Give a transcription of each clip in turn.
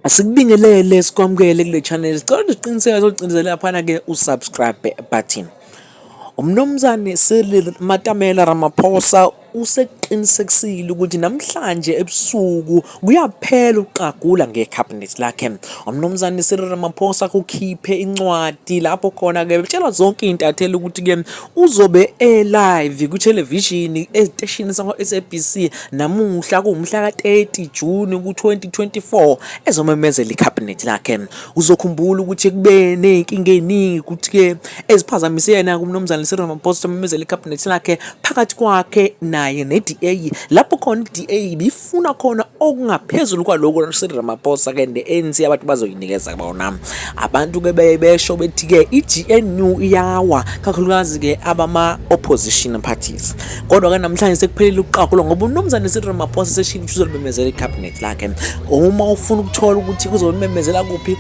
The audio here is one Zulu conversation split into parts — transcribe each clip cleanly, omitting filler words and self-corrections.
Asikubingelele sikwamukele kule channel. Sicela uqiniseke uqinisele laphana ke usubscribe button. Umnomzane Cyril Matamela Ramaphosa useqinisekisile ukuthi namhlanje ebusuku kuyaphela uqagula ngecabinet lakhe. Umnomzane Cyril Ramaphosa kukhiphe incwadi lapho khona ke betshela zonke intatheli ukuthi ke uzobe live ku television esiteshini sakho SABC namuhla kumhla ka-30 June ku-2024 ezomemezela icabinet lakhe. Uzokhumbula ukuthi kube nezinkinga eziningi ukuthi ke eziphazamise yena kumnomzane Cyril Ramaphosa memezela icabinet lakhe phakathi kwakhe naye ne-DA lapho khona i-DA bifuna khona okungaphezulu kwaloko Cyril Ramaphosa ke ne-ANC abantu bazoyinikeza bona. Abantu ke besho bethi ke i-GNU iyawa kakhulukazi ke abama-opposition parties. Kodwa ke namhlanje sekuphelile uqaqulwa ngoba umnomzane Cyril Ramaphosa seshilo ukuthi uzomemezela icabinet lakhe. Uma ufuna ukuthola ukuthi kuzomemezela kuphi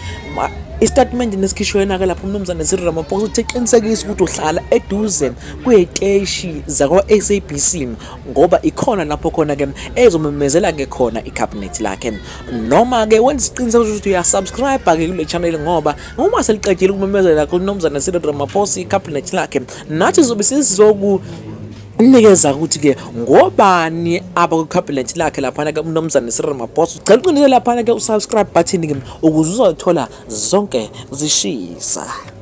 istatement nesikhishwe yena ke lapho umnomzane Cyril Ramaphosa uthi qinisekisa ukuthi uhlala eduze kweziteshi zakwa SABC ngoba ikhona lapho khona ke ezomemezela ke khona icabinet lakhe. Noma ke wenza isiqiniseko ukuthi uyasubscribe ke kule channel ngoba uma seliqedile ukumemezela kumnomzane Cyril Ramaphosa icabinet lakhe nathi zobe sizoku nikeza ukuthi ke ngobani abakucabinet lakhe lapha ke umnomzane Cyril Ramaphosa ucela uqinise lapha ke usubscribe button ke ukuze uzothola zonke zishisa.